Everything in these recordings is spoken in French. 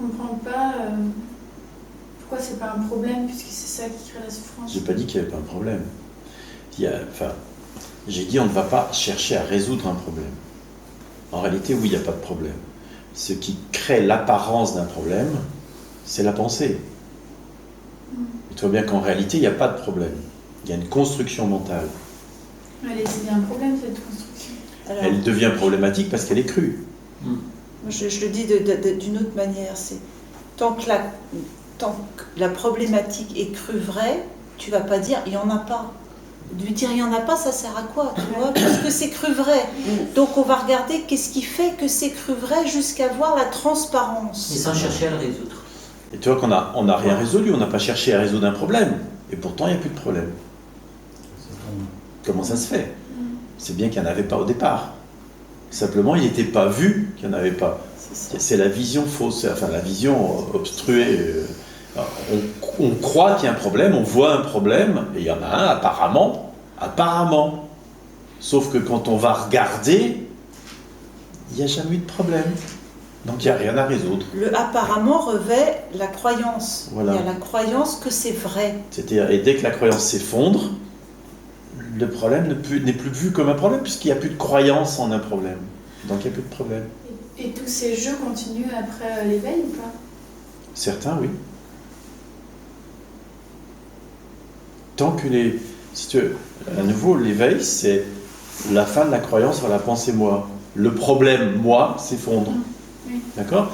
comprends pas pourquoi c'est pas un problème, puisque c'est ça qui crée la souffrance. J'ai pas dit qu'il n'y avait pas un problème. J'ai dit on ne va pas chercher à résoudre un problème. En réalité, oui, il n'y a pas de problème. Ce qui crée l'apparence d'un problème, c'est la pensée. Et tu vois bien qu'en réalité, il n'y a pas de problème. Il y a une construction mentale. Elle est bien un problème, cette construction. Alors, Elle devient problématique parce qu'elle est crue. je le dis d'une autre manière, c'est tant que la problématique est crue vraie, tu vas pas dire il n'y en a pas. Lui dire il n'y en a pas, ça sert à quoi, tu vois, parce que c'est cru vrai. Donc on va regarder qu'est-ce qui fait que c'est cru vrai jusqu'à voir la transparence. Et sans chercher à le résoudre. Et tu vois qu'on n'a rien résolu, on n'a pas cherché à résoudre un problème. Et pourtant, il n'y a plus de problème. Comment ça se fait? C'est bien qu'il n'y en avait pas au départ. Simplement, il n'était pas vu qu'il n'y en avait pas. C'est la vision fausse, enfin la vision obstruée. On croit qu'il y a un problème, on voit un problème, et il y en a un apparemment. Sauf que quand on va regarder, il n'y a jamais eu de problème. Donc il n'y a rien à résoudre. Le apparemment revêt la croyance. Voilà. Il y a la croyance que c'est vrai. C'est-à-dire, et dès que la croyance s'effondre, le problème n'est plus vu comme un problème, puisqu'il n'y a plus de croyance en un problème. Donc il n'y a plus de problème. Et tous ces jeux continuent après l'éveil ou pas? Certains, oui. Tant que si tu veux, à nouveau, l'éveil, c'est la fin de la croyance sur la pensée moi. Le problème moi s'effondre. Oui. D'accord?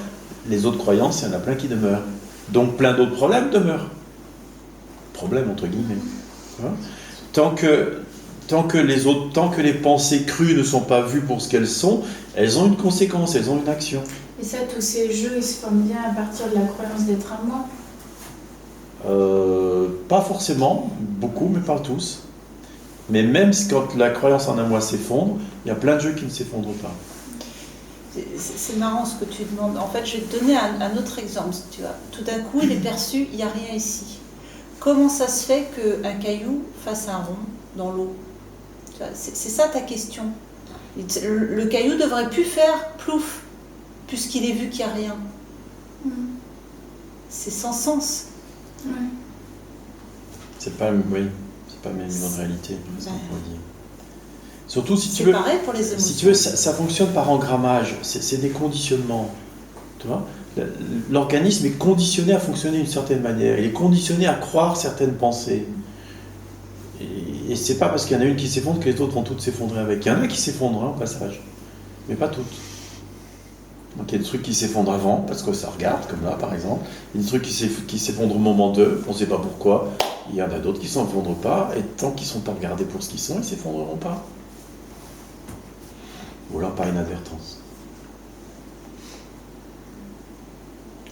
Les autres croyances, il y en a plein qui demeurent. Donc plein d'autres problèmes demeurent. Problème entre guillemets. Tant que les pensées crues ne sont pas vues pour ce qu'elles sont, elles ont une conséquence, elles ont une action. Et ça, tous ces jeux, ils se forment bien à partir de la croyance d'être un moi? Pas forcément, beaucoup, mais pas tous. Mais même quand la croyance en un moi s'effondre, il y a plein de jeux qui ne s'effondrent pas. C'est marrant ce que tu demandes. En fait, je vais te donner un autre exemple. Tu vois. Tout d'un coup, il est perçu, il n'y a rien ici. Comment ça se fait qu'un caillou fasse un rond dans l'eau? C'est ça ta question. Le caillou devrait plus faire plouf, puisqu'il est vu qu'il n'y a rien. C'est sans sens. Ouais. C'est pas le même niveau de réalité, c'est ce qu'on pourrait dire. Surtout si tu veux. C'est pareil pour les émotions. Si tu veux, ça fonctionne par engrammage, c'est des conditionnements. Tu vois, l'organisme est conditionné à fonctionner d'une certaine manière, il est conditionné à croire certaines pensées. Et c'est pas parce qu'il y en a une qui s'effondre que les autres vont toutes s'effondrer avec. Il y en a qui s'effondrent au passage, mais pas toutes. Donc il y a des trucs qui s'effondrent avant, parce que ça regarde, comme là par exemple. Il y a des trucs qui s'effondrent au moment d'eux, on ne sait pas pourquoi. Il y en a d'autres qui ne s'effondrent pas, et tant qu'ils ne sont pas regardés pour ce qu'ils sont, ils ne s'effondreront pas. Ou alors par inadvertance.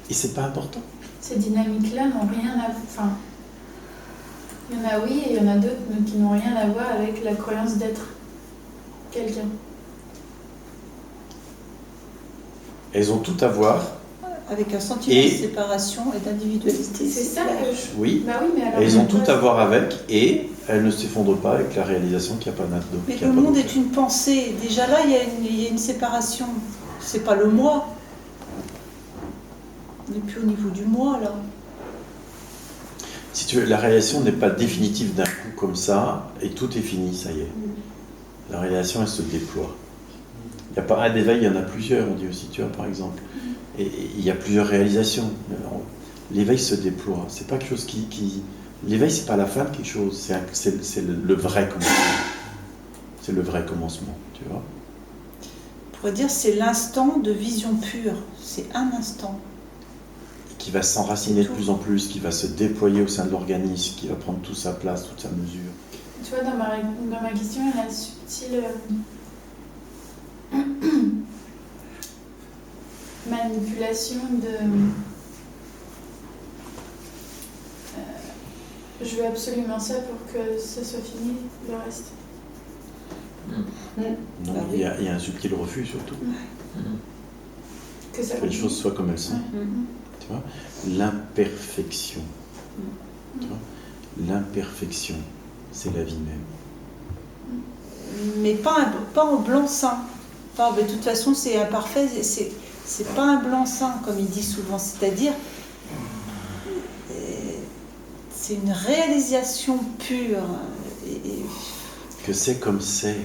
Et c'est pas important. Ces dynamiques-là n'ont rien à... Enfin, il y en a oui et il y en a d'autres qui n'ont rien à voir avec la croyance d'être quelqu'un. Elles ont tout à voir. Avec un sentiment de séparation et d'individualité. C'est ça que je... Oui. Bah oui, mais alors... Elles ont tout à voir avec, et elles ne s'effondrent pas avec la réalisation qu'il n'y a pas d'autre. Mais le monde est une pensée. Déjà là, il y a une séparation. C'est pas le moi. On n'est plus au niveau du moi, là. Si tu veux, la réalisation n'est pas définitive d'un coup comme ça, et tout est fini, ça y est. La réalisation, elle se déploie. Il n'y a pas un d'éveil, il y en a plusieurs, on dit aussi, tu vois, par exemple. Et il y a plusieurs réalisations. L'éveil se déploie. C'est pas quelque chose qui... L'éveil, c'est pas la fin de quelque chose. C'est le vrai commencement. C'est le vrai commencement, tu vois. On pourrait dire c'est l'instant de vision pure. C'est un instant. Et qui va s'enraciner de plus en plus, qui va se déployer au sein de l'organisme, qui va prendre toute sa place, toute sa mesure. Tu vois, dans ma question, il y a la subtile... manipulation de... je veux absolument ça pour que ça soit fini, le reste. Donc il y a un subtil refus surtout. Que les choses soient comme elles sont. Tu vois, l'imperfection. Tu vois, l'imperfection, c'est la vie même. Mais pas en blanc-seing. De toute façon, c'est imparfait, C'est pas un blanc-seing, comme il dit souvent, c'est-à-dire, c'est une réalisation pure. Que c'est comme c'est.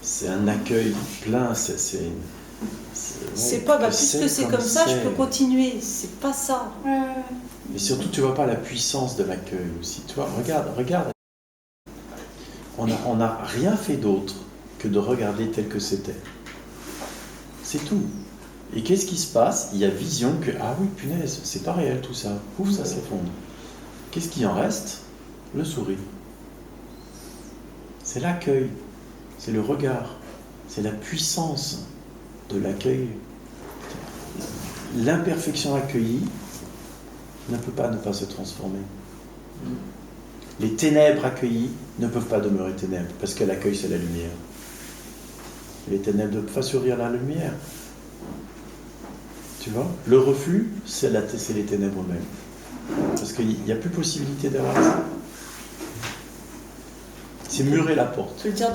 C'est un accueil plein, c'est pas, puisque c'est comme ça, je peux continuer. C'est pas ça. Mais surtout, tu vois pas la puissance de l'accueil aussi. Tu vois, regarde. On n'a rien fait d'autre que de regarder tel que c'était. C'est tout. Et qu'est-ce qui se passe? Il y a vision que, ah oui, punaise, c'est pas réel tout ça. Pouf, ça s'effondre. Qu'est-ce qui en reste? Le sourire. C'est l'accueil. C'est le regard. C'est la puissance de l'accueil. L'imperfection accueillie ne peut pas ne pas se transformer. Les ténèbres accueillies ne peuvent pas demeurer ténèbres, parce que l'accueil, c'est la lumière. Les ténèbres ne peuvent pas sourire la lumière. Tu vois? Le refus, c'est les ténèbres mêmes. Parce qu'il n'y a plus possibilité d'avoir ça. C'est murer la porte. Je veux dire,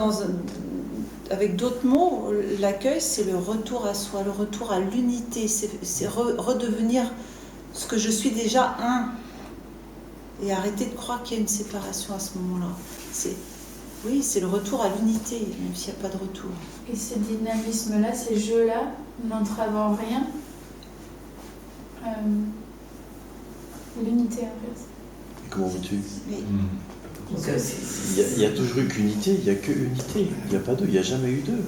avec d'autres mots, l'accueil, c'est le retour à soi, le retour à l'unité. C'est redevenir ce que je suis déjà un. Et arrêter de croire qu'il y a une séparation à ce moment-là. Oui, c'est le retour à l'unité, même s'il n'y a pas de retour. Et ces dynamismes-là, ces jeux-là, n'entravant rien, l'unité en fait. Et comment veux-tu? Oui. Il y a toujours eu qu'unité, il n'y a que unité. Il n'y a pas deux, il n'y a jamais eu deux.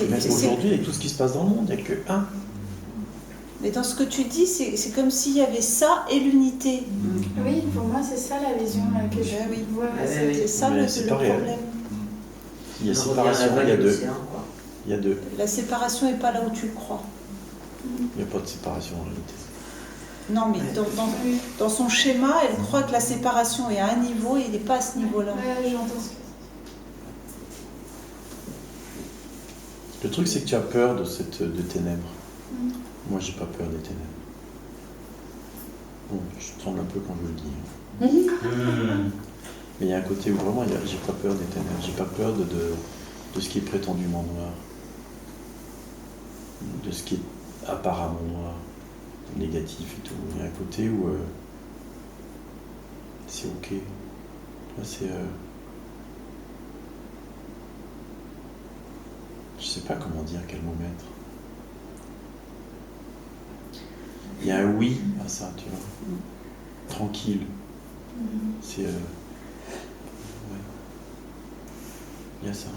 Même aujourd'hui, avec tout ce qui se passe dans le monde, il n'y a que un. Mais dans ce que tu dis, c'est comme s'il y avait ça et l'unité. Oui, pour moi, c'est ça la vision que je vois. C'est ça le problème. Il y a séparation, il y a deux. La séparation n'est pas là où tu le crois. Il n'y a pas de séparation en réalité. Non, mais dans son schéma, elle croit que la séparation est à un niveau et il n'est pas à ce niveau-là. J'entends ce que Le truc, c'est que tu as peur de ténèbres. Moi, j'ai pas peur des ténèbres. Bon, je tremble un peu quand je le dis. Mais il y a un côté où vraiment, j'ai pas peur des ténèbres. J'ai pas peur de ce qui est prétendument noir. De ce qui est apparemment noir, négatif et tout. Il y a un côté où c'est ok. C'est... je sais pas comment dire, quel mot mettre. Il y a un oui à ça, tu vois. Tranquille. C'est... ouais. Il y a ça.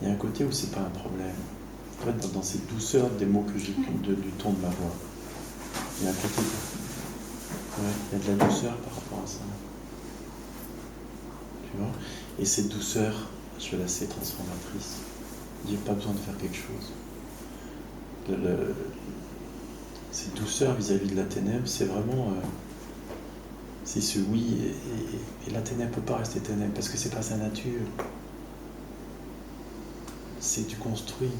Il y a un côté où c'est pas un problème. En fait, dans cette douceur des mots que j'ai, du ton de ma voix, il y a un côté... ouais, il y a de la douceur par rapport à ça. Tu vois? Et cette douceur, je vais la laisser transformatrice. Il n'y a pas besoin de faire quelque chose. Cette douceur vis-à-vis de la ténèbre, c'est vraiment... c'est ce oui, et la ténèbre ne peut pas rester ténèbre, parce que c'est pas sa nature. C'est du construit.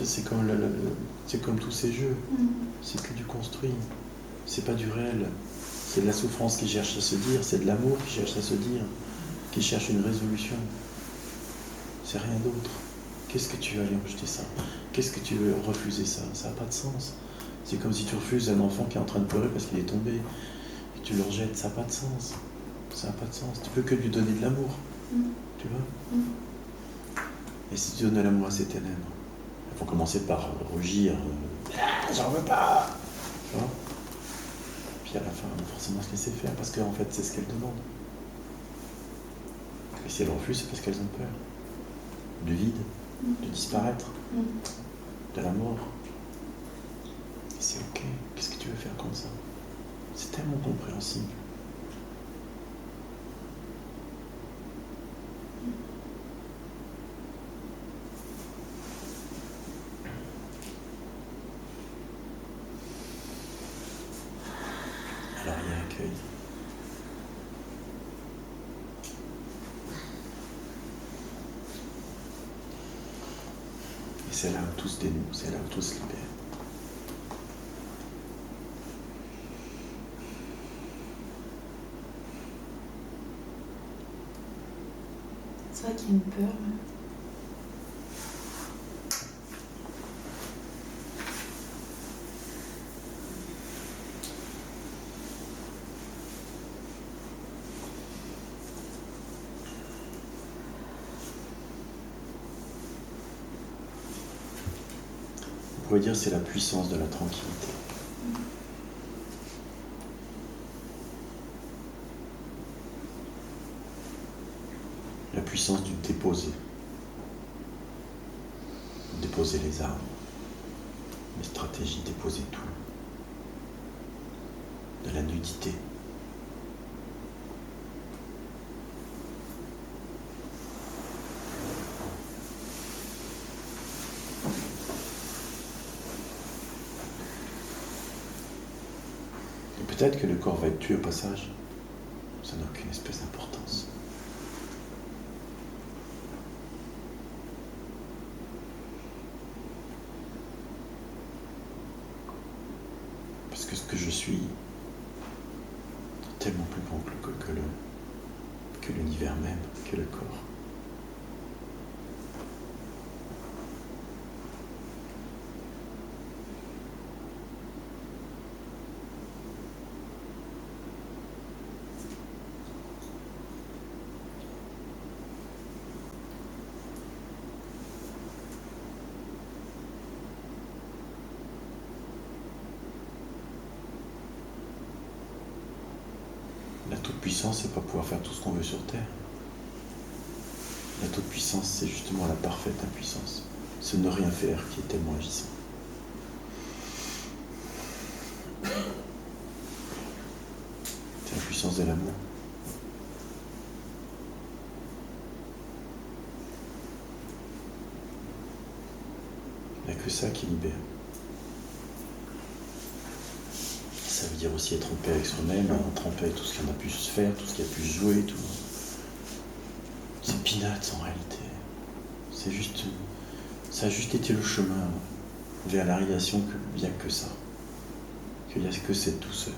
C'est comme tous ces jeux. C'est que du construit. C'est pas du réel. C'est de la souffrance qui cherche à se dire, c'est de l'amour qui cherche à se dire, qui cherche une résolution. C'est rien d'autre. Qu'est-ce que tu veux aller rejeter ça? Qu'est-ce que tu veux refuser ça? Ça n'a pas de sens. C'est comme si tu refuses un enfant qui est en train de pleurer parce qu'il est tombé. Et tu le rejettes, ça n'a pas de sens. Ça n'a pas de sens. Tu peux que lui donner de l'amour. Tu vois? Et si tu donnes de l'amour à ces ténèbres, il faut commencer par rougir. J'en veux pas! Tu vois? Puis à la fin, on va forcément se laisser faire parce qu'en fait, c'est ce qu'elles demandent. Et si elles refusent, c'est parce qu'elles ont peur. Du vide, de disparaître, de la mort. Et c'est ok. Qu'est-ce que tu veux faire comme ça? C'est tellement compréhensible. Alors il y a accueil. Et c'est là où tout se dénoue, c'est là où tout se libère. C'est vrai qu'il y a une peur. pourrait dire c'est la puissance de la tranquillité. La puissance du déposer. Déposer les armes, les stratégies, déposer tout. De la nudité. Et peut-être que le corps va être tué au passage. Ça n'a aucune espèce d'importance. Parce que ce que je suis est tellement plus grand que l'univers même, que le corps. La toute-puissance, c'est pas pouvoir faire tout ce qu'on veut sur Terre. La toute-puissance, c'est justement la parfaite impuissance. Ce ne rien faire qui est tellement agissant. C'est la puissance de l'amour. Il n'y a que ça qui libère. Ça veut dire aussi être en paix avec soi-même, être en paix avec tout ce qu'on a pu se faire, tout ce qui a pu se jouer, tout. C'est peanuts en réalité. C'est juste, ça a juste été le chemin vers la réalisation qu'il n'y a que ça, qu'il n'y a que cette douceur.